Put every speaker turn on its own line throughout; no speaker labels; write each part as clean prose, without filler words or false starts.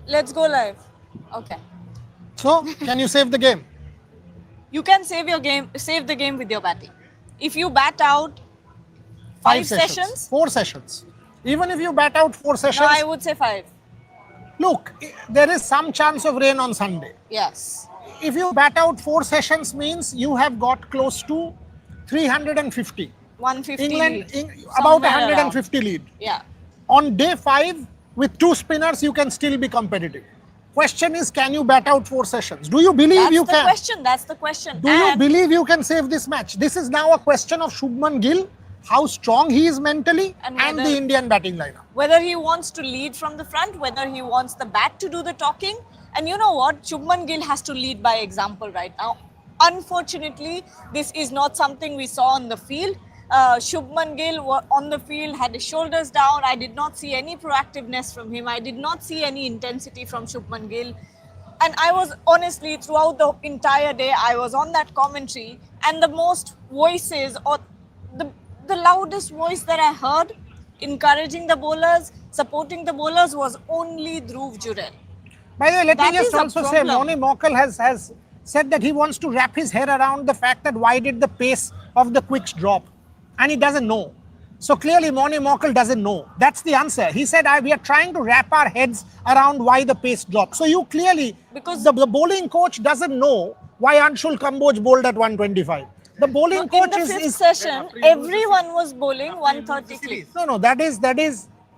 Let's go live. Okay.
So, can you save the game?
You can save the game with your batting. If you bat out 5 sessions,
4 sessions. Even if you bat out 4 sessions,
no, I would say 5.
look, there is some chance of rain on Sunday.
Yes.
If you bat out 4 sessions means you have got close to 350.
150
England,
lead.
about
Somewhere
150
around.
lead.
Yeah.
On day 5, with 2 spinners, you can still be competitive. Question is, can you bat out 4 sessions? Do you believe you can?
That's the question.
Do you believe you can save this match? This is now a question of Shubman Gil, how strong he is mentally, and the Indian batting lineup.
Whether he wants to lead from the front, whether he wants the bat to do the talking. And you know what? Shubman Gil has to lead by example right now. Unfortunately, this is not something we saw on the field. Shubman Gil on the field had his shoulders down. I did not see any proactiveness from him. I did not see any intensity from Shubman Gil. And I was honestly, throughout the entire day, I was on that commentary, and the most voices, or the loudest voice that I heard encouraging the bowlers, supporting the bowlers, was only Dhruv Jurel.
By the way, let me just also say, Mohammad has said that he wants to wrap his head around the fact that why did the pace of the quicks drop? And he doesn't know. So clearly, Mohammad doesn't know. That's the answer. He said, we are trying to wrap our heads around why the pace dropped. So you clearly, because the bowling coach doesn't know why Anshul Kamboj bowled at 125. The bowling coach
in the fifth session, everyone was bowling 130 clip.
No, that is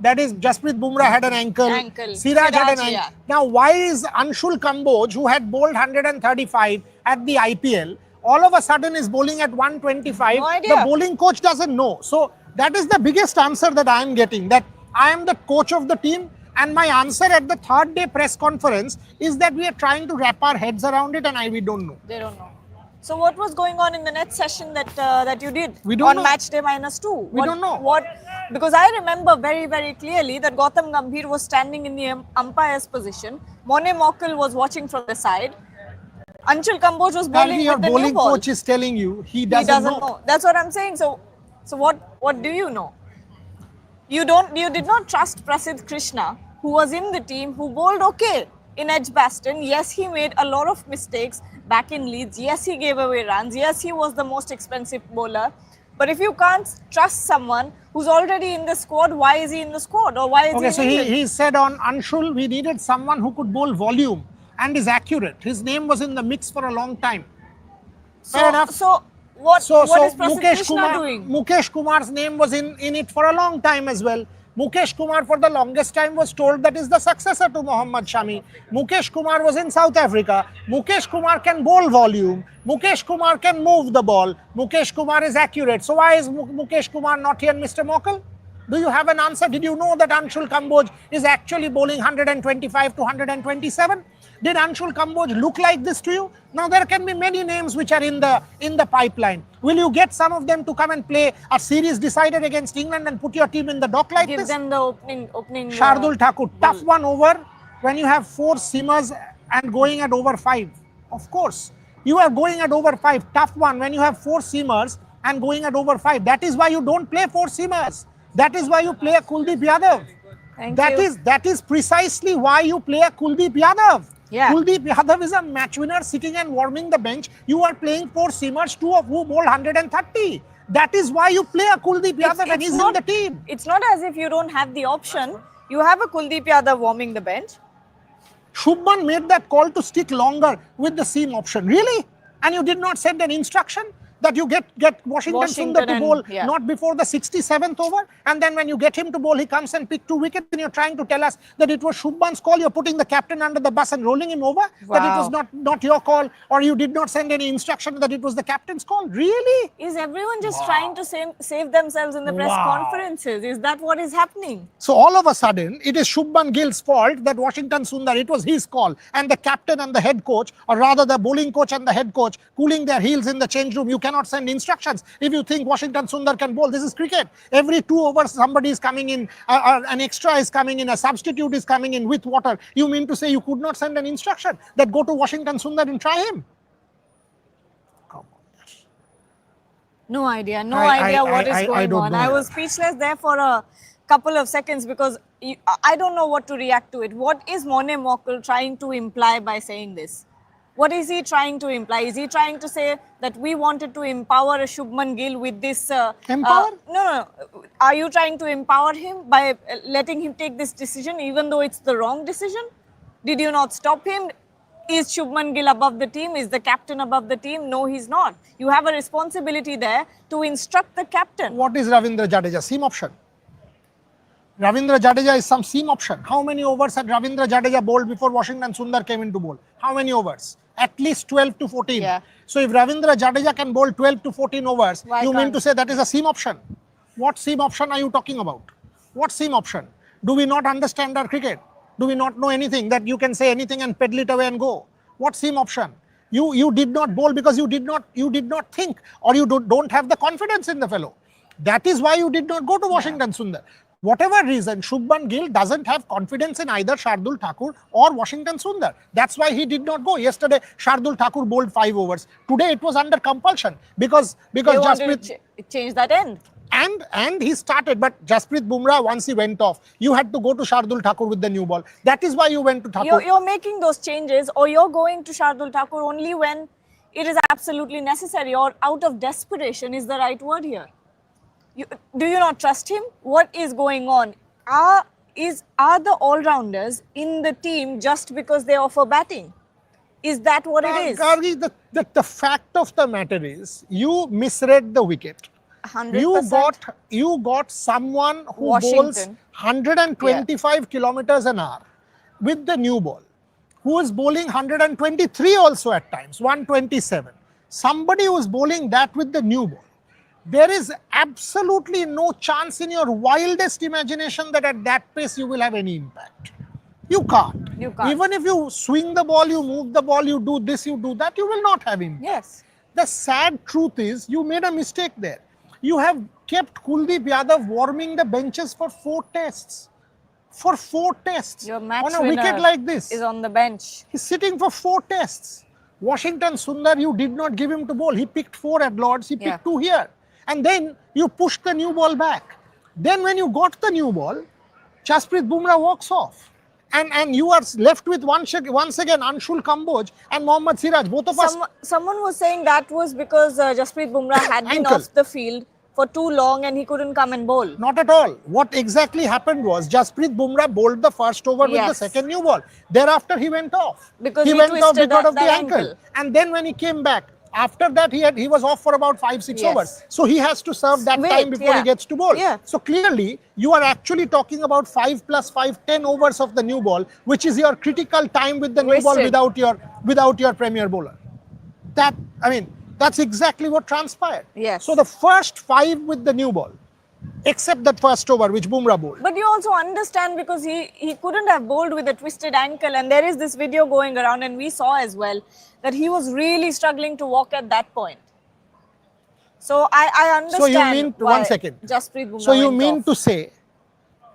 Jasprit Bumrah had an ankle. Siraj had an ankle. Yeah. Now, why is Anshul Kamboj, who had bowled 135 at the IPL, all of a sudden is bowling at 125?
No idea.
The bowling coach doesn't know. So that is the biggest answer that I am getting, that I am the coach of the team, and my answer at the 3rd day press conference is that we are trying to wrap our heads around it, and we don't know.
They don't know. So what was going on in the next session that you did
on
match day -2?
We don't know.
Because I remember very, very clearly that Gautam Gambhir was standing in the umpire's position. Mohammad was watching from the side. Anshul Kamboj was bowling
your
with the
bowling
new ball.
coach is telling you he doesn't know.
That's what I'm saying. So what do you know? You did not trust Prasidh Krishna, who was in the team, who bowled okay in Edgbaston. Yes, he made a lot of mistakes back in Leeds. Yes, he gave away runs. Yes, he was the most expensive bowler. But if you can't trust someone who's already in the squad, why is he in the squad? Or why is
he said on Anshul, we needed someone who could bowl volume and is accurate. His name was in the mix for a long time. Fair enough.
So what is Prasidh Krishna doing?
Mukesh Kumar's name was in it for a long time as well. Mukesh Kumar for the longest time was told that is the successor to Mohammad Shami. Mukesh Kumar was in South Africa. Mukesh Kumar can bowl volume. Mukesh Kumar can move the ball. Mukesh Kumar is accurate. So why is Mukesh Kumar not here, Mr. Mokel? Do you have an answer? Did you know that Anshul Kamboj is actually bowling 125 to 127? Did Anshul Kamboj look like this to you? Now there can be many names which are in the pipeline. Will you get some of them to come and play a series decided against England and put your team in the dock like this?
Give them the opening.
Shardul Thakur, tough one over when you have 4 seamers and going at over 5. Of course, you are going at over 5. Tough one when you have 4 seamers and going at over 5. That is why you don't play 4 seamers. That is why you play a Kuldeep Yadav. That is precisely why you play a Kuldeep Yadav.
Yeah.
Kuldeep Yadav is a match winner sitting and warming the bench. You are playing 4 seamers, 2 of who bowl 130. That is why you play a Kuldeep Yadav and he's in the team.
It's not as if you don't have the option. You have a Kuldeep Yadav warming the bench.
Shubman made that call to stick longer with the seam option. Really? And you did not send an instruction that you get Washington Sundar to bowl not before the 67th over, and then when you get him to bowl, he comes and pick 2 wickets, and you're trying to tell us that it was Shubman's call. You're putting the captain under the bus and rolling him over. Wow. That it was not your call, or you did not send any instruction that it was the captain's call. Really?
Is everyone just trying to save themselves in the press conferences? Is that what is happening?
So all of a sudden, it is Shubman Gil's fault that Washington Sundar, it was his call, and the captain and the head coach, or rather the bowling coach and the head coach, cooling their heels in the change room. You cannot send instructions if you think Washington Sundar can bowl. This is cricket. Every 2 overs somebody is coming in, an extra is coming in, a substitute is coming in with water. You mean to say you could not send an instruction that go to Washington Sundar and try him? Come on.
No idea what is going on. I was speechless there for a couple of seconds because I don't know what to react to it. What is Mone Mokal trying to imply by saying this? What is he trying to imply? Is he trying to say that we wanted to empower a Shubman Gil with this?
Empower?
No. Are you trying to empower him by letting him take this decision, even though it's the wrong decision? Did you not stop him? Is Shubman Gil above the team? Is the captain above the team? No, he's not. You have a responsibility there to instruct the captain.
What is Ravindra Jadeja? Seam option. Ravindra Jadeja is some seam option. How many overs had Ravindra Jadeja bowled before Washington Sundar came into bowl? How many overs? At least 12 to 14.
Yeah.
So if Ravindra Jadeja can bowl 12 to 14 overs,
Why
you mean
can't?
to say that is a seam option? What seam option are you talking about? What seam option? Do we not understand our cricket? Do we not know anything that you can say anything and peddle it away and go? What seam option? You did not bowl because you did not think, or you don't have the confidence in the fellow. That is why you did not go to Washington Sundar. Whatever reason, Shubman Gil doesn't have confidence in either Shardul Thakur or Washington Sundar. That's why he did not go. Yesterday, Shardul Thakur bowled 5 overs. Today, it was under compulsion because
They wanted
Jasprit
to change that end.
and he started. But Jasprit Bumrah, once he went off, you had to go to Shardul Thakur with the new ball. That is why you went to Thakur.
You're making those changes, or you're going to Shardul Thakur only when it is absolutely necessary, or out of desperation is the right word here. Do you not trust him? What is going on? Are the all-rounders in the team just because they offer batting? Is that what it is?
Gargi, the fact of the matter is, you misread the wicket.
100%.
You got someone who bowls
Washington.
125 kilometers an hour with the new ball, who is bowling 123 also at times, 127. Somebody who is bowling that with the new ball. There is absolutely no chance in your wildest imagination that at that pace you will have any impact. You can't.
You can't.
Even if you swing the ball, you move the ball, you do this, you do that, you will not have impact.
Yes.
The sad truth is, you made a mistake there. You have kept Kuldeep Yadav warming the benches for 4 tests. For 4 tests.
Your match
on a wicket
winner
like this.
is on the bench.
He's sitting for 4 tests. Washington Sundar, you did not give him to bowl. He picked 4 at Lords, he picked 2 here. And then you pushed the new ball back. Then when you got the new ball, Jasprit Bumrah walks off. And you are left with once again Anshul Kamboj and Mohammad Siraj. Both of us.
Someone was saying that was because Jasprit Bumrah had been
Ankle.
off the field for too long and he couldn't come and bowl.
Not at all. What exactly happened was Jasprit Bumrah bowled the first over with the second new ball. Thereafter he went off.
Because
he went off
twisted
because of the
that
ankle. And then when he came back, after that he was off for about 5-6 overs. So he has to serve that time before he gets to bowl. So clearly you are actually talking about 5 plus 5, 10 overs of the new ball, which is your critical time with the new ball without your premier bowler. That's exactly what transpired.
Yes.
So the first 5 with the new ball, except that first over which Bumrah bowled.
But you also understand, because he couldn't have bowled with a twisted ankle, and there is this video going around and we saw as well that he was really struggling to walk at that point. So I understand.
So you mean,
why
one second.
Jasprit Bumrah
So you
went
mean
off.
to say,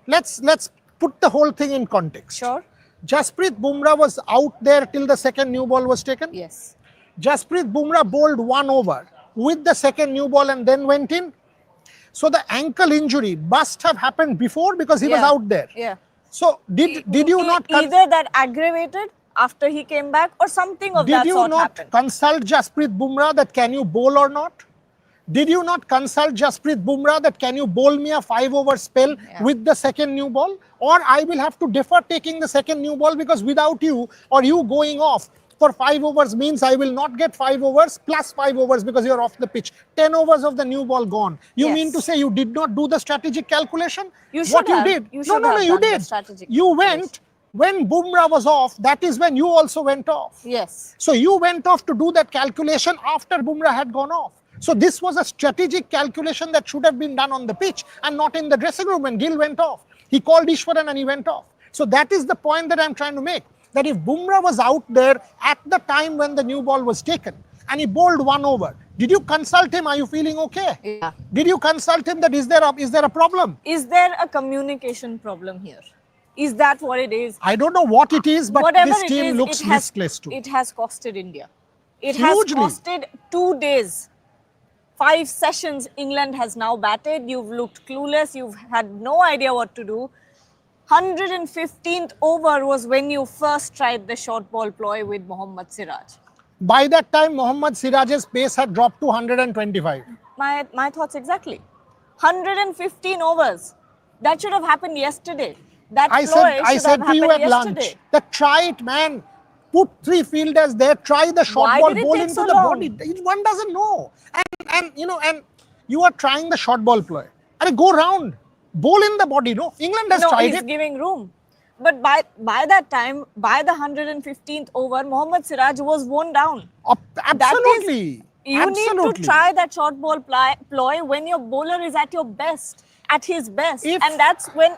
let's put the whole thing in context.
Sure.
Jasprit Bumrah was out there till the second new ball was taken.
Yes.
Jasprit Bumrah bowled 1 over with the second new ball and then went in. So the ankle injury must have happened before because he was out there.
Yeah.
So did you not
either that aggravated after he came back, or something of that sort happened?
Did you not consult Jasprit Bumrah that can you bowl or not? Did you not consult Jasprit Bumrah that can you bowl me a 5 over spell with the second new ball? Or I will have to defer taking the second new ball, because without you or you going off for 5 overs means I will not get 5 overs plus 5 overs because you're off the pitch. 10 overs of the new ball gone. You mean to say you did not do the strategic calculation?
You should
What
have.
you did?
You should
No,
have
you
done the
did.
strategic
You went, when Bumrah was off, that is when you also went off.
Yes.
So you went off to do that calculation after Bumrah had gone off. So this was a strategic calculation that should have been done on the pitch and not in the dressing room when Gil went off. He called Ishwaran and he went off. So that is the point that I'm trying to make. That if Bumrah was out there at the time when the new ball was taken and he bowled 1 over, did you consult him? Are you feeling okay?
Yeah.
Did you consult him that is there a problem?
Is there a communication problem here? Is that what it is?
I don't know what it is, but
Whatever
this
it
team
is,
looks listless too.
It has costed India. It
Hugely.
has costed 2 days. 5 sessions England has now batted. You've looked clueless. You've had no idea what to do. 115th over was when you first tried the short ball ploy with Mohammad Siraj.
By that time, Mohammad Siraj's pace had dropped to 125.
My thoughts exactly. 115 overs. That should have happened yesterday. That
I
ploy
said
should
to
have
you
happened
at
yesterday.
lunch that try it, man. Put 3 fielders there, try the short
Why
ball,
did it
bowl
take
into
so
the
long?
body. One doesn't know. And you are trying the short ball ploy. And go round, bowl in the body. No, England has
No,
tried
he's
it.
giving room. But by that time, by the 115th over, Mohammad Siraj was worn down.
Absolutely.
You need to try that short ball ploy when your bowler is at your best, at his best. And that's when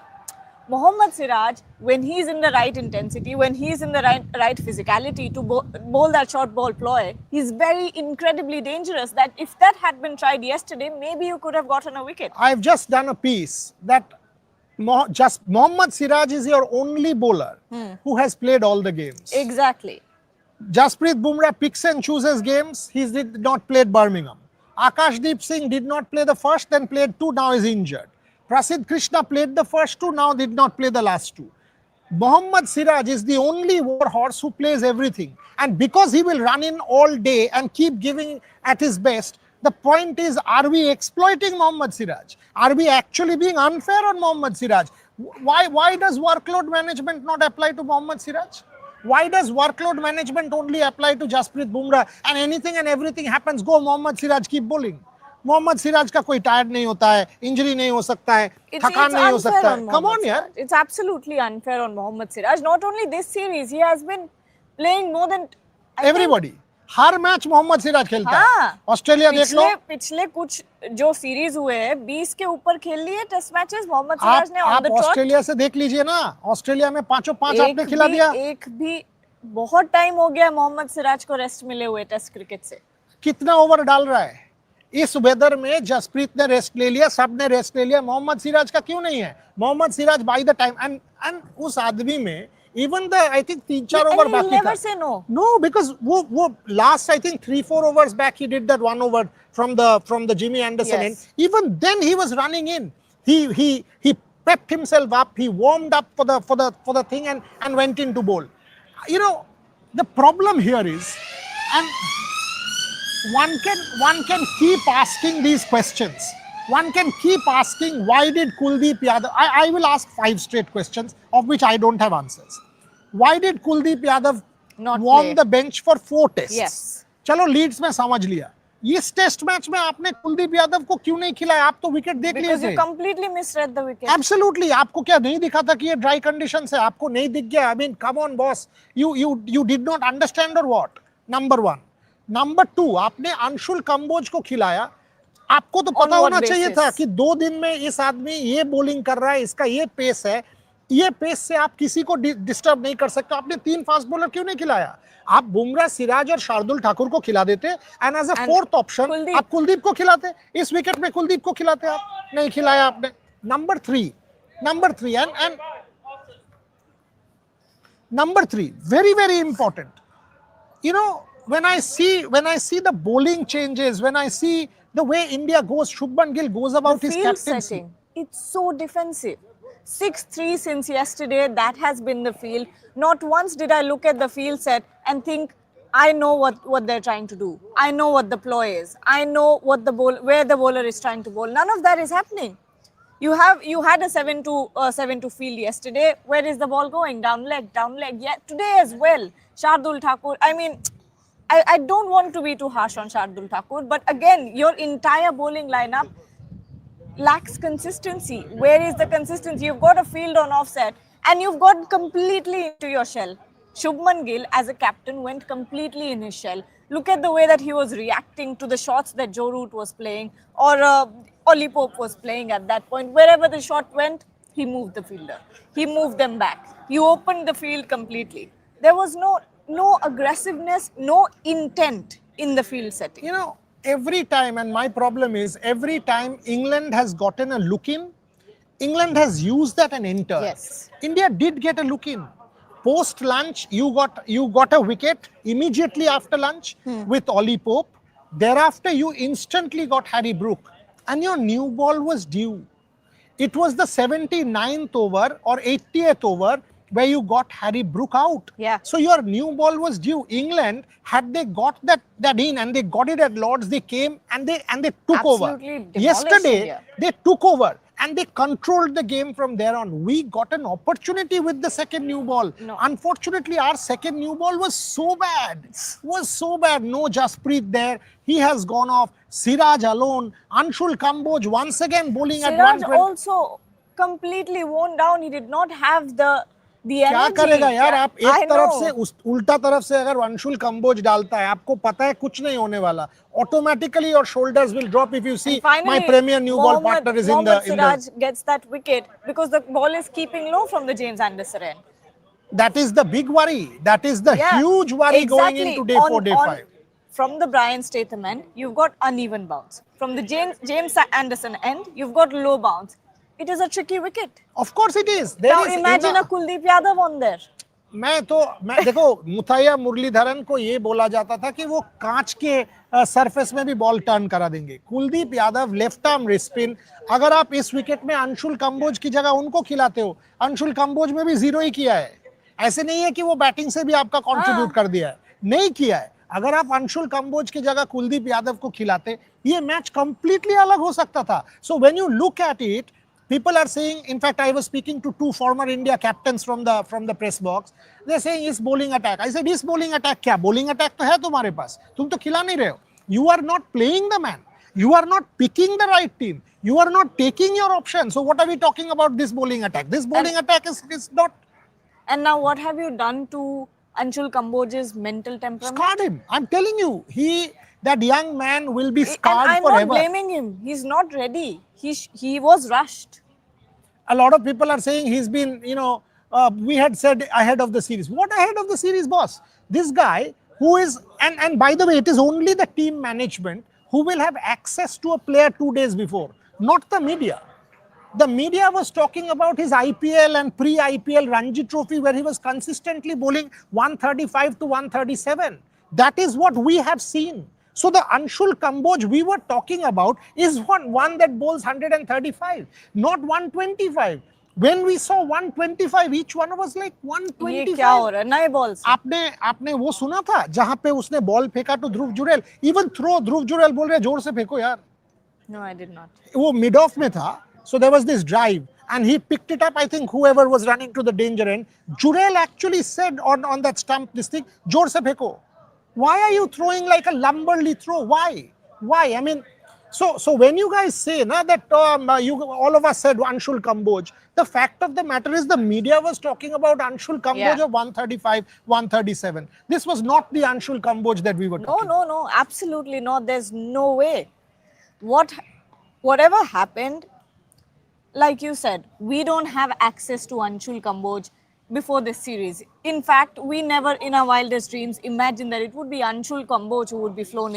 Mohammad Siraj, when he's in the right intensity, when he's in the right physicality to bowl that short ball ploy, he's very incredibly dangerous. That if that had been tried yesterday, maybe you could have gotten a wicket.
I've just done a piece that Mohammad Siraj is your only bowler who has played all the games.
Exactly.
Jasprit Bumrah picks and chooses games. He did not play Birmingham. Akashdeep Singh did not play the first, then played 2, now is injured. Prasidh Krishna played the first 2, now did not play the last 2. Mohammad Siraj is the only war horse who plays everything. And because he will run in all day and keep giving at his best, the point is, are we exploiting Mohammad Siraj? Are we actually being unfair on Mohammad Siraj? Why does workload management not apply to Mohammad Siraj? Why does workload management only apply to Jasprit Bumrah and anything and everything happens, go Mohammad Siraj, keep bowling? Mohammad Siraj का कोई tired नहीं होता है, injury नहीं हो सकता है, थकान नहीं हो सकता है. Come on, यार.
It's absolutely unfair on Mohammad Siraj. Not only this series, he has been playing more than
everybody. Her match Mohammad Siraj खेलता है. ऑस्ट्रेलिया देख लो.
पिछले कुछ जो सीरीज हुए हैं 20 के ऊपर खेल लिए टेस्ट मैचेस मोहम्मद सिराज ने ऑन द ट्रॉट.
ऑस्ट्रेलिया से देख लीजिए ना, ऑस्ट्रेलिया में 5 आपने खिला दिया.
एक भी बहुत टाइम हो गया मोहम्मद सिराज को रेस्ट मिले हुए टेस्ट क्रिकेट से.
कितना ओवर डाल रहा है इस वेदर में? जसप्रीत ने रेस्ट ले लिया, सब ने रेस्ट ले लिया, मोहम्मद सिराज का क्यों नहीं है? Mohammed Siraj by the time and उस आदमी में even the I think 3-4 over बाकी
never
था.
say no.
No, because वो last I think 3-4 overs back he did that 1 over from the Jimmy Anderson end. Even then he was running in. He prepped himself up. He warmed up for the thing and went into bowl. You know, the problem here is, and one can keep asking these questions. One can keep asking, why did Kuldeep Yadav? I will ask 5 straight questions of which I don't have answers. Why did Kuldeep Yadav
not
warm the bench for 4 tests?
Yes.
चलो Leeds में समझ लिया. इस test match में आपने कुलदीप यादव को क्यों नहीं खिलाया? आप तो विकेट देख लिए थे.
Because you completely misread the wicket.
Absolutely. आपको क्या नहीं दिखा था कि ये ड्राई कंडीशन है? आपको नहीं दिख गया? I mean, come on, boss. You did not understand or what? Number 1. Number 2, आपने अंशुल कंबोज को खिलाया. आपको तो पता होना चाहिए था कि 2 दिन में इस आदमी ये बॉलिंग कर रहा है, इसका ये पेस है, ये पेस से आप किसी को डिस्टर्ब नहीं कर सकते. आपने 3 फास्ट बॉलर क्यों नहीं खिलाया? आप बुमराह, सिराज और शार्दुल ठाकुर को खिला देते and as a 4th option आप कुलदीप को खिलाते. इस विकेट में कुलदीप को खिलाते, आप नहीं खिलाया आपने. Number 3 and number 3 very important. You know, when I see the bowling changes, when I see the way India goes, Shubman Gil goes about his captaincy.
Setting, it's so defensive. 6-3 since yesterday, that has been the field. Not once did I look at the field set and think, I know what they're trying to do. I know what the ploy is. I know what where the bowler is trying to bowl. None of that is happening. You had a 7-2 field yesterday. Where is the ball going? Down leg. Yeah, today as well. Shardul Thakur. I mean, I don't want to be too harsh on Shardul Thakur, but again, your entire bowling lineup lacks consistency. Where is the consistency? You've got a field on offset and you've got completely into your shell. Shubman Gil, as a captain, went completely in his shell. Look at the way that he was reacting to the shots that Joe Root was playing or Ollie Pope was playing at that point. Wherever the shot went, he moved the fielder. He moved them back. You opened the field completely. There was no aggressiveness, no intent in the field setting.
You know, every time, and my problem is, every time England has gotten a look in, England has used that and entered.
Yes.
India did get a look in. Post lunch, you got a wicket immediately after lunch with Ollie Pope. Thereafter, you instantly got Harry Brook, and your new ball was due. It was the 79th over or 80th over where you got Harry Brook out.
Yeah.
So your new ball was due. England, had they got that in and they got it at Lords, they came and they took over.
Absolutely demolished
Yesterday,
India.
they took over and they controlled the game from there on. We got an opportunity with the second new ball.
No.
Unfortunately, our second new ball was so bad. No Jasprit there. He has gone off. Siraj alone. Anshul Kamboj once again bowling at
Siraj
120.
also completely worn down. He did not have the
क्या
energy.
करेगा यार आप
I
एक तरफ
know.
से उल्टा तरफ से अगर अंशुल कंबोज डालता है आपको पता है कुछ नहीं होने वाला automatically your shoulders will drop if you see
And finally,
my premier new ball
Mohammad,
partner is
Mohammad
in
Siraj
the
gets that wicket because the ball is keeping low from the James Anderson end.
that is the big worry, that is the huge worry going into day 4 day 5.
From the Brian Statham end, you've got uneven bounce. From the James Anderson end, you've got low bounce. It is a tricky wicket.
Of course it is. There
Now
is
imagine a Kuldeep Yadav on there.
मैं देखो मुथैया मुरलीधरन को ये बोला जाता था कि वो कांच के सरफेस में भी बॉल टर्न करा देंगे. Kuldeep Yadav left arm wrist spin. अगर आप इस विकेट में अंशुल कंबोज की जगह उनको खिलाते हो, अंशुल कंबोज में भी 0 ही किया है. ऐसे नहीं है कि वो बैटिंग से भी आपका कंट्रीब्यूट कर दिया है, नहीं किया है. अगर आप अंशुल कंबोज की जगह कुलदीप यादव को खिलाते, ये मैच कंप्लीटली अलग हो सकता था. So when you look at it, people are saying, in fact, I was speaking to 2 former India captains from the press box. They're saying is bowling attack. I said, is bowling attack क्या? Bowling attack तो है तुम्हारे पास. तुम तो खिला नहीं रहे हो. You are not playing the man. You are not picking the right team. You are not taking your option. So what are we talking about this bowling attack? This bowling attack is not.
And now what have you done to Anshul Kamboj's mental temperament?
Scarred him. I'm telling you, that young man will be scarred
and I'm
forever.
not blaming him. He's not ready. He was rushed.
A lot of people are saying he's been, we had said ahead of the series. What ahead of the series, boss? This guy who is, and by the way, it is only the team management who will have access to a player 2 days before, not the media. The media was talking about his IPL and pre-IPL Ranji Trophy where he was consistently bowling 135 to 137. That is what we have seen. So the Anshul Kamboj we were talking about is one that bowls 135, not 125. When we saw 125, each one was like 125.
ये क्या हो रहा है? नए balls.
आपने वो सुना था जहां पे उसने बॉल फेंका तो ध्रुव जुरेल, इवन थ्रो ध्रुव जुरेल बोल रहे जोर से फेंको यार.
No, I did not.
वो मिड ऑफ में था. So there was this drive and he picked it up. I think whoever was running to the danger end, Jurel actually said on that stump this thing, जोर से फेंको. Why are you throwing like a lumberly throw? Why? I mean, so when you guys say that all of us said Anshul Kamboj, the fact of the matter is the media was talking about Anshul Kamboj of 135, 137. This was not the Anshul Kamboj that we were talking.
No, absolutely not. There's no way. Whatever happened, like you said, we don't have access to Anshul Kamboj before this series. In fact, we never in our wildest dreams imagined that it would be Anshul Kamboj who would be flown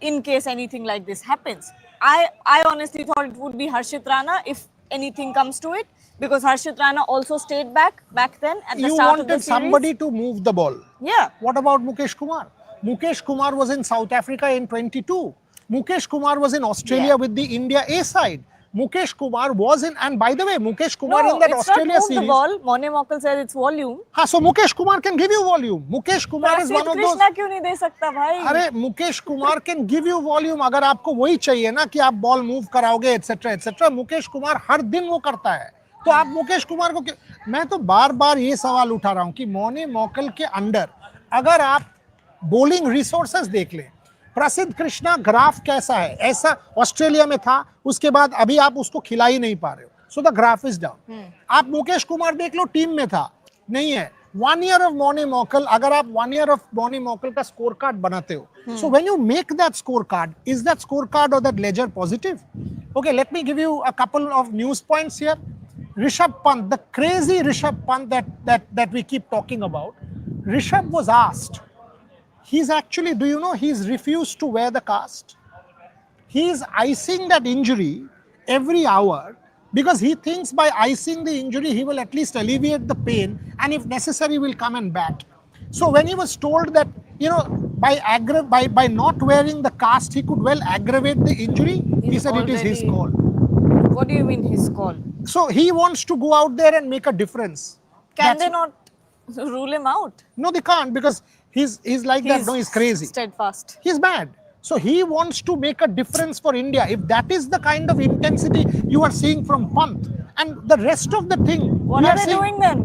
in case anything like this happens. I honestly thought it would be Harshit Rana if anything comes to it, because Harshit Rana also stayed back then at the start of the series.
You wanted somebody to move the ball.
Yeah.
What about Mukesh Kumar? Mukesh Kumar was in South Africa in 22. Mukesh Kumar was in Australia with the India A side. Mukesh Kumar was in, and by the way, Mukesh Kumar in that Australia series.
No, it's not move the ball. Mone Mokal says it's volume.
So Mukesh Kumar can give you volume. Mukesh Kumar is one of those.
Krishna क्यों नहीं दे सकता भाई?
अरे Mukesh Kumar can give you volume अगर आपको वही चाहिए ना कि आप बॉल मूव कराओगे etc etc. Mukesh Kumar हर दिन वो करता है. तो आप मुकेश कुमार को मैं तो बार-बार ये सवाल उठा रहा हूँ कि मोने मोकल के अंडर अगर आप बॉलिंग रिसोर्सेज देख लें, प्रसिद्ध कृष्णा ग्राफ कैसा है, ऐसा ऑस्ट्रेलिया में था, उसके बाद अभी आप उसको खिला ही नहीं पा रहे हो. So the graph is down. आप मुकेश कुमार देख लो, टीम में था, नहीं है. 1 year of मोने मोकल, अगर आप 1 year of मोने मोकल का स्कोर कार्ड बनाते हो, so when you make that scorecard, is that scorecard or that ledger positive? Okay, let me give you a couple of news points here. Rishabh Pant, the crazy Rishabh Pant that we keep talking about, Rishabh was asked. He's actually, do you know, he's refused to wear the cast. He's icing that injury every hour because he thinks by icing the injury, he will at least alleviate the pain and if necessary, will come and bat. So when he was told that, you know, by not wearing the cast, he could well aggravate the injury, he said it is his call.
What do you mean his call?
So he wants to go out there and make a difference.
Can
That's-
they not rule him out?
No, they can't, because he's like that. No, he's crazy.
Steadfast.
He's mad. So he wants to make a difference for India. If that is the kind of intensity you are seeing from Pant, and the rest of the thing,
What
we
are they
seeing-
doing then?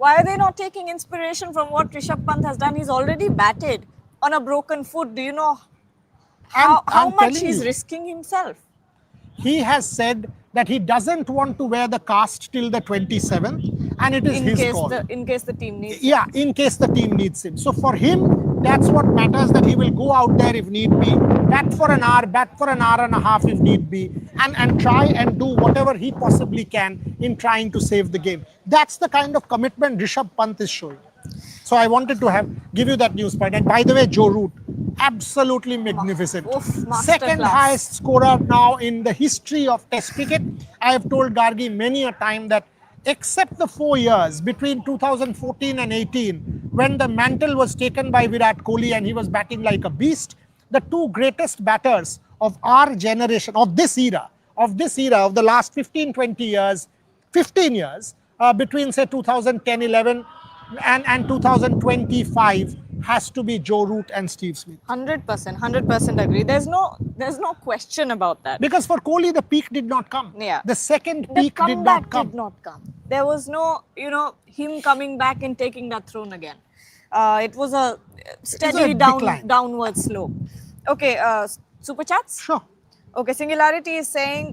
Why are they not taking inspiration from what Rishabh Pant has done? He's already batted on a broken foot. Do you know how
I'm
much
telling
he's
you.
risking himself?
He has said that he doesn't want to wear the cast till the 27th, and it is his call.
In case the team needs.
Yeah, in case the team needs him. So for him, that's what matters, that he will go out there if need be, bat for an hour and a half if need be, and try and do whatever he possibly can in trying to save the game. That's the kind of commitment Rishabh Pant is showing. So I wanted to give you that news point. And by the way, Joe Root, absolutely magnificent. Second highest scorer now in the history of Test cricket. I have told Gargi many a time that except the 4 years between 2014 and 18, when the mantle was taken by Virat Kohli and he was batting like a beast, the two greatest batters of our generation, of this era, of the last 15 years, between say 2010-11 and 2025 has to be Joe Root and Steve Smith.
100% agree. There's no question about that.
Because for Kohli, the peak did not come.
Yeah.
The second
The
peak did not
comeback did not come. There was no, him coming back and taking that throne again. It was a steady
decline.
downward slope. Okay, super chats?
Sure.
Okay, Singularity is saying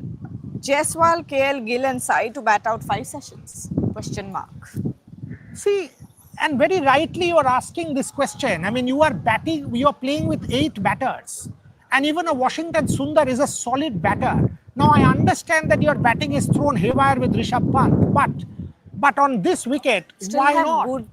Jaiswal, KL, Gill and Sai to bat out 5 sessions? Question mark.
See, and very rightly you are asking this question. I mean, you are playing with 8 batters. And even a Washington Sundar is a solid batter. Now, I understand that your batting is thrown haywire with Rishabh Pant. But on this wicket,
Still
why
have
not?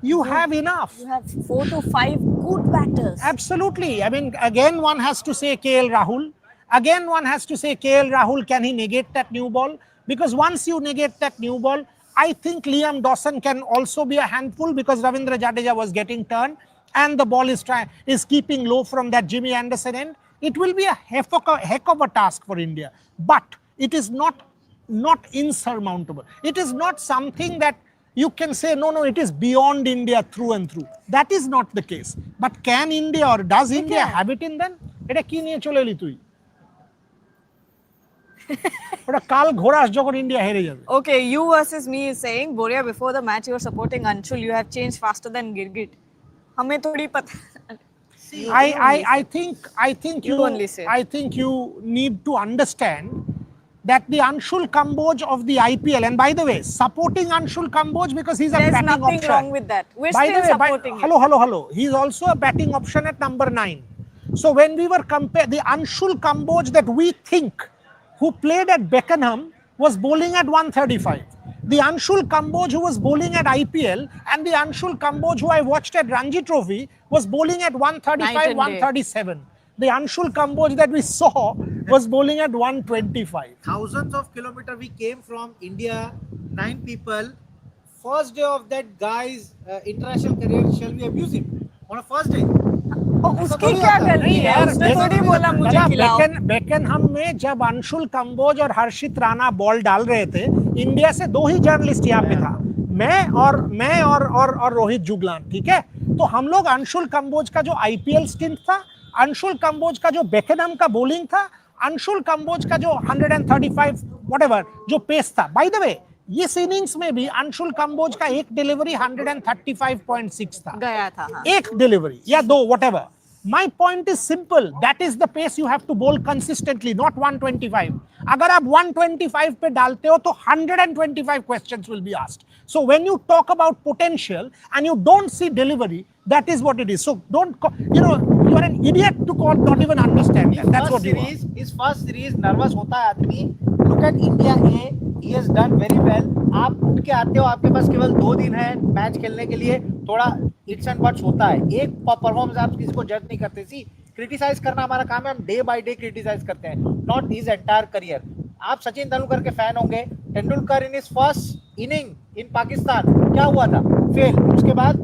You have enough.
You have 4 to 5 good batters.
Absolutely. I mean, again, one has to say KL Rahul. Again, one has to say KL Rahul, can he negate that new ball? Because once you negate that new ball, I think Liam Dawson can also be a handful, because Ravindra Jadeja was getting turned and the ball is keeping low from that Jimmy Anderson end. It will be a heck of a task for India. But it is not insurmountable. It is not something that you can say, no, it is beyond India through and through. That is not the case. But can India, or does India have it in them? এটা কি নিয়ে চলে এলি তুই? ওটা কাল ঘোড়াস যখন India হেরে যাবে।
Okay, you versus me is saying, Boria, before the match you were supporting Anshul, you have changed faster than Girgit. हमें थोड़ी पता.
I think you need to understand that the Anshul Kamboj of the IPL, and by the way, supporting Anshul Kamboj because he's a
There's
batting option.
nothing wrong with that. We're
By
still
the way,
supporting him.
hello. He's also a batting option at number 9. So when we were the Anshul Kamboj that we think who played at Beckenham was bowling at 135. The Anshul Kamboj who was bowling at IPL and the Anshul Kamboj who I watched at Ranji Trophy was bowling at 135, 137. The Anshul Kamboj that we saw was bowling at 125.
Thousands of kilometers we came from India, 9 people. First day of that guy's international career, shall we abuse him on a first day?
उसकी क्या गलती है? उसने थोड़ी बोला मुझे खिलाओ.
बेकनहम में जब अंशुल कंबोज और हर्षित राणा बॉल डाल रहे थे, इंडिया से 2 ही जर्नलिस्ट यहाँ पे था, मैं और रोहित जुगलान, ठीक है? तो हम लोग अंशुल कंबोज का जो आईपीएल स्टिंट था, अंशुल कंबोज का जो बेकनहम का बॉलिंग था, अंशुल कंबोज का जो 135 व्हाटएवर जो पेस था. बाय द वे, इस इनिंग्स में भी अंशुल कंबोज का एक डिलीवरी 135.6 था,
गया था. हाँ.
एक डिलीवरी या 2 whatever. My point is simple. That is the pace you have to bowl consistently, not 125. अगर आप 125 पे डालते हो तो 125 questions will be asked. So when you talk about potential and you don't see delivery, that is what it is. So don't, you are an idiot to not even understand that. That's what you are.
His first series nervous होता है आदमी. Look at India A. He has done very well. आप उठ के आते हो, आपके पास केवल 2 दिन है मैच खेलने के लिए, थोड़ा इट्स एंड बट्स होता है. एक परफॉर्मेंस आप किसी को जज नहीं करते. सी क्रिटिसाइज करना हमारा काम है, हम डे बाय डे क्रिटिसाइज करते हैं, नॉट हिज एंटायर करियर. आप सचिन तेंदुलकर के फैन होंगे. Tendulkar in his first inning in Pakistan क्या हुआ था? फेल. उसके बाद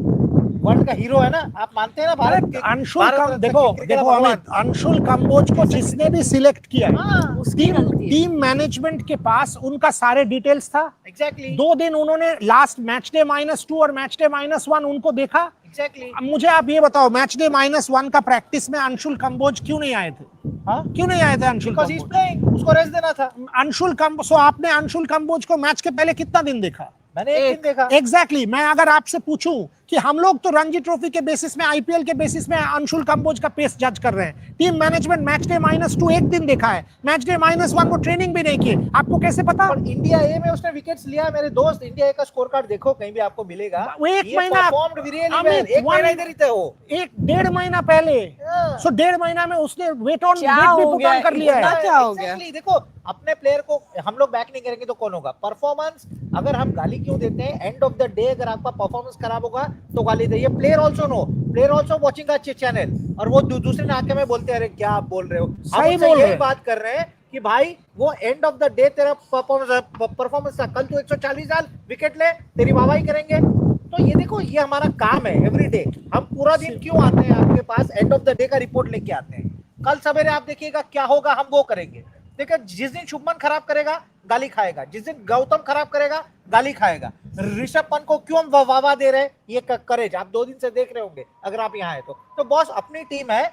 वर्ल्ड का हीरो है ना, आप मानते हैं ना भारत के?
अंशुल
भारत
कम
रत्न
देखो
क्रिकेट
देखो
का भगवान।
अमित, अंशुल कंबोज को जिसने भी सिलेक्ट किया
हाँ,
उसकी गलती है।
टीम मैनेजमेंट के पास उनका सारे डिटेल्स था।
एग्जैक्टली
2 दिन उन्होंने लास्ट मैच डे -2 और मैच डे -1 उनको देखा।
एग्जैक्टली।
अब मुझे आप ये बताओ, मैच डे -1 का प्रैक्टिस में अंशुल कंबोज क्यों नहीं आए थे?
हाँ,
क्यों नहीं आए थे Anshul
because he is
Kamboj?
Playing, उसको रेस्ट देना था।
अंशुल कंबोज, सो आपने अंशुल कंबोज को मैच के पहले कितना दिन देखा?
मैंने एक दिन देखा।
एग्जैक्टली मैं अगर आपसे पूछूं कि हम लोग तो रणजी ट्रॉफी के बेसिस में, आईपीएल के बेसिस में अंशुल कंबोज का पेस जज कर रहे हैं। टीम मैनेजमेंट मैच डे -2 एक दिन देखा है, मैच डे -1 वो ट्रेनिंग भी नहीं किए, आपको कैसे पता?
और इंडिया ए में उसने विकेट्स लिया। मेरे दोस्त, इंडिया ए का स्कोर कार्ड देखो, कहीं भी आपको मिलेगा।
वो एक
ये
महीना
परफॉर्म्ड रियली
अमित,
वेल। एक महीना इधर ही थे वो।
1-1.5 महीना पहले,
हाँ।
सो 1.5 महीना में उसने वेट ऑन
क्या
वेट भी
हो
पुट
गया?
ऑन कर लिया
इतना
है।
क्या हो गया?
Exactly, देखो अपने प्लेयर को हम लोग बैक नहीं करेंगे तो कौन होगा? परफॉर्मेंस। अगर हम गाली क्यों देते हैं? एंड ऑफ द डे अगर आपका परफॉर्मेंस खराब होगा तो गाली दे। Player also no, player also watching अच्छे चैनल, और वो दूसरे ने आके में बोलते हैं अरे क्या आप बोल रहे हो? हम
सही
उनसे
बोल रहे
यही
हैं।
बात कर रहे हैं कि भाई वो एंड ऑफ द डे तेरा परफॉर्मेंस था। कल तू 140 डाल, विकेट ले, तेरी वाहवाही करेंगे। तो ये देखो, ये हमारा काम है एवरी डे। हम पूरा दिन क्यों आते हैं आपके पास? एंड ऑफ द डे का रिपोर्ट लेके आते हैं। कल सवेरे आप देखिएगा क्या होगा, हम वो करेंगे। देखिए, जिस दिन शुभमन खराब करेगा गाली खाएगा, जिस दिन गौतम खराब करेगा गाली खाएगा। ऋषभ पंत को क्यों हम वाह दे रहे हैं? ये करेज आप 2 दिन से देख रहे होंगे अगर आप यहाँ आए तो बॉस अपनी टीम है।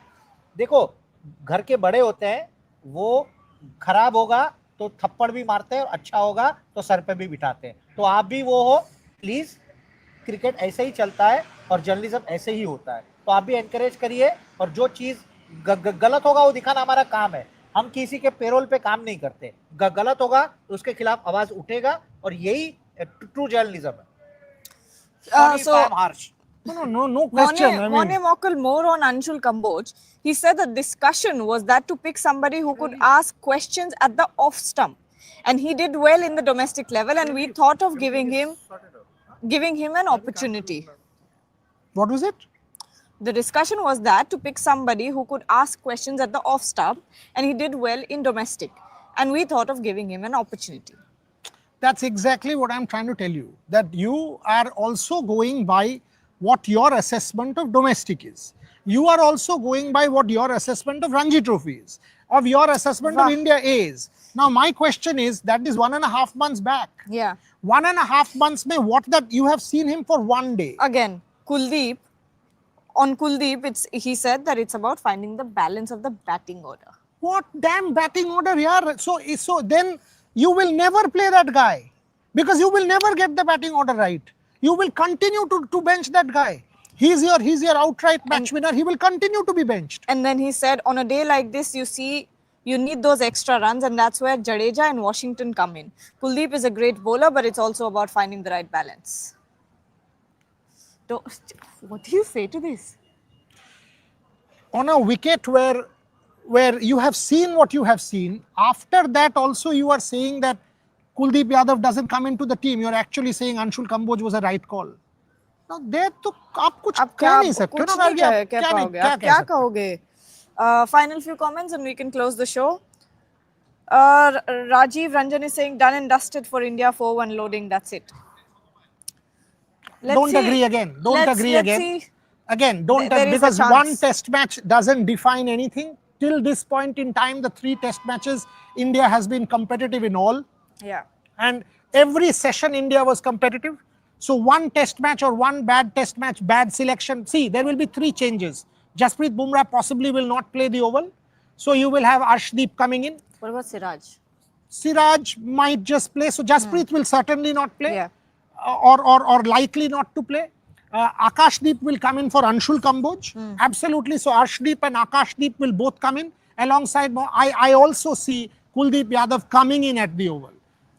देखो, घर के बड़े होते हैं, वो खराब होगा तो थप्पड़ भी मारते हैं, और अच्छा होगा तो सर पे भी बिठाते हैं। तो आप भी वो हो प्लीज। क्रिकेट ऐसे ही चलता है और जर्नलिज्म ऐसे ही होता है। तो आप भी एनकरेज करिए, और जो चीज गलत होगा वो दिखाना हमारा काम है। हम किसी के पेरोल पे काम नहीं करते। गलत होगा तो उसके खिलाफ आवाज उठेगा, और यही ट्रू जर्नलिज्म है। Sorry if I am harsh.
No question. I
One
mean,
mockle more on Anshul Kamboj. He said the discussion was that to pick somebody who could ask questions at the off stump, and he did well in the domestic level, and we thought of giving him an opportunity.
what was it?
The discussion was that to pick somebody who could ask questions at the off stump, and he did well in domestic, and we thought of giving him an opportunity.
That's exactly what I'm trying to tell you, that you are also going by what your assessment of domestic is. You are also going by what your assessment of Ranji Trophy is, of your assessment of India A is. Now, my question is, that is 1.5 months back.
Yeah.
1.5 months mein what that you have seen him for one day.
Again, Kuldeep, he said that it's about finding the balance of the batting order.
What damn batting order here? So then you will never play that guy, because you will never get the batting order right. You will continue to bench that guy. He's your outright match winner. He will continue to be benched.
And then he said, on a day like this, you need those extra runs, and that's where Jadeja and Washington come in. Kuldeep is a great bowler, but it's also about finding the right balance. What do you say to this?
On a wicket where you have seen what you have seen, after that also you are saying that Kuldeep Yadav doesn't come into the team. You are actually saying Anshul Kamboj was a right call. Now there तो आप कुछ कह नहीं सकते ना,
क्या कहोगे? Final few comments and we can close the show. Rajiv Ranjan is saying done and dusted for India, 4-1 loading, that's it.
Don't agree again. Again, don't
There is a
because
chance.
one test match doesn't define anything. Till this point in time, the 3 test matches, India has been competitive in all.
Yeah.
And every session India was competitive. So one test match or one bad test match, bad selection. See, there will be 3 changes. Jasprit Bumrah possibly will not play the oval. So you will have Arshdeep coming in.
What about Siraj?
Siraj might just play. So Jasprit will certainly not play.
Yeah.
Or likely not to play. Akashdeep will come in for Anshul Kamboj. Absolutely. So Arshdeep and Akashdeep will both come in alongside. I also see Kuldeep Yadav coming in at the oval.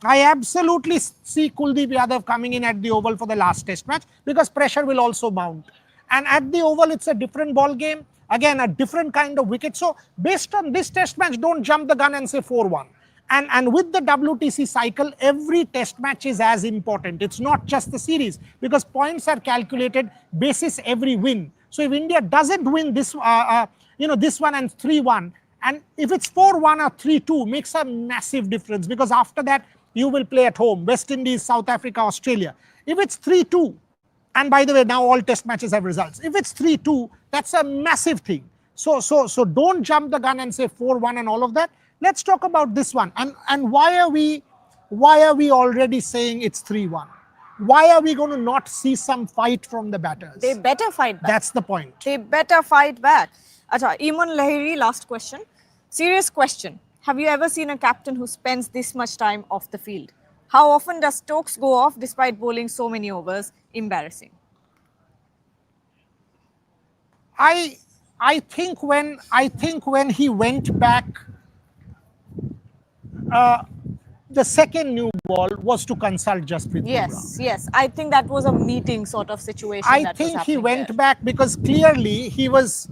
I absolutely see Kuldeep Yadav coming in at the oval for the last test match, because pressure will also mount. And at the oval, it's a different ball game. Again, a different kind of wicket. So based on this test match, don't jump the gun and say 4-1. And with the WTC cycle, every test match is as important. It's not just the series, because points are calculated basis every win. So if India doesn't win this, this one and 3-1, and if it's 4-1 or 3-2, makes a massive difference, because after that you will play at home, West Indies, South Africa, Australia. If it's 3-2, And by the way, now all test matches have results. If it's 3-2, that's a massive thing. So don't jump the gun and say 4-1 and all of that. Let's talk about this one. And why are we already saying it's 3-1? Why are we going to not see some fight from the batters?
They better fight back.
That's the point.
They better fight back. Acha, Iman Lahiri, last question. Serious question. Have you ever seen a captain who spends this much time off the field? How often does Stokes go off despite bowling so many overs? Embarrassing.
I think when he went back, the second new ball was to consult Jasprit Bumrah.
Yes. I think that was a meeting sort of situation.
I think he went back because clearly he was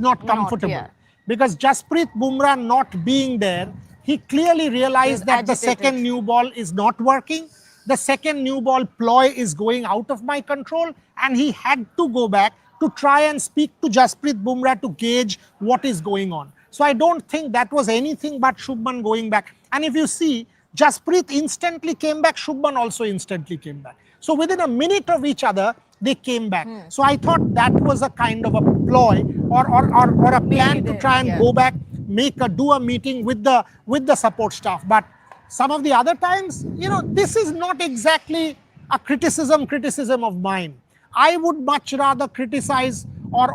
not comfortable.
yeah.
Because Jasprit Bumrah not being there, he clearly realized that the second new ball is not working. The second new ball ploy is going out of my control, and he had to go back to try and speak to Jasprit Bumrah to gauge what is going on. So I don't think that was anything but Shubman going back. And if you see, Jasprit instantly came back, Shubman also instantly came back. So within a minute of each other, they came back. So I thought that was a kind of a ploy or a plan to try and go back, do a meeting with the support staff. But some of the other times, this is not exactly a criticism of mine. I would much rather criticize or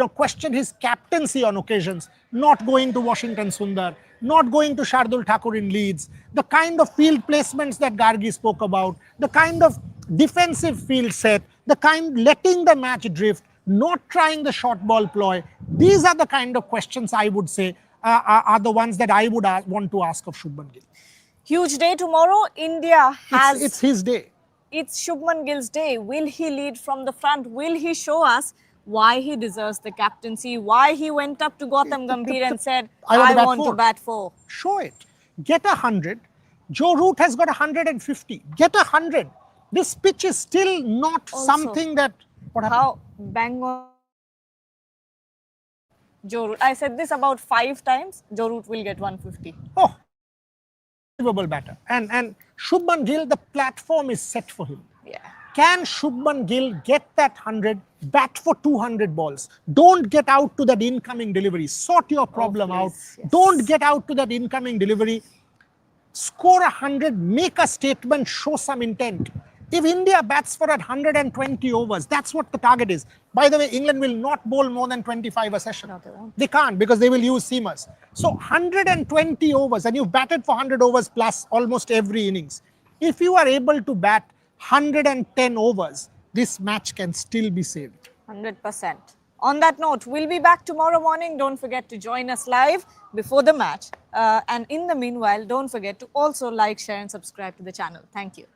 question his captaincy on occasions, not going to Washington Sundar, not going to Shardul Thakur in Leeds, the kind of field placements that Gargi spoke about, the kind of defensive field set, letting the match drift, not trying the short ball ploy. These are the kind of questions I would say are the ones that I would want to ask of Shubman Gil.
Huge day tomorrow. India has...
It's his day.
It's Shubman Gil's day. Will he lead from the front? Will he show us why he deserves the captaincy? Why he went up to Gautam Gambhir and said, I want to bat 4?
Show it. Get 100. Joe Root has got 150. Get 100. This pitch is still not something that... What happened?
How bang on Joe Root. I said this about 5 times. Joe Root will get 150.
Oh, unbelievable batter. And Shubman Gil, the platform is set for him.
Yeah.
Can Shubman Gil get that 100, bat for 200 balls? Don't get out to that incoming delivery. Sort your problem out.
Yes.
Don't get out to that incoming delivery. Score 100, make a statement, show some intent. If India bats for 120 overs, that's what the target is. By the way, England will not bowl more than 25 a session.
No, they won't.
They can't because they will use seamers. So 120 overs, and you've batted for 100 overs plus almost every innings. If you are able to bat 110 overs, this match can still be saved.
100%. On that note, we'll be back tomorrow morning. Don't forget to join us live before the match. And in the meanwhile, don't forget to also like, share and subscribe to the channel. Thank you.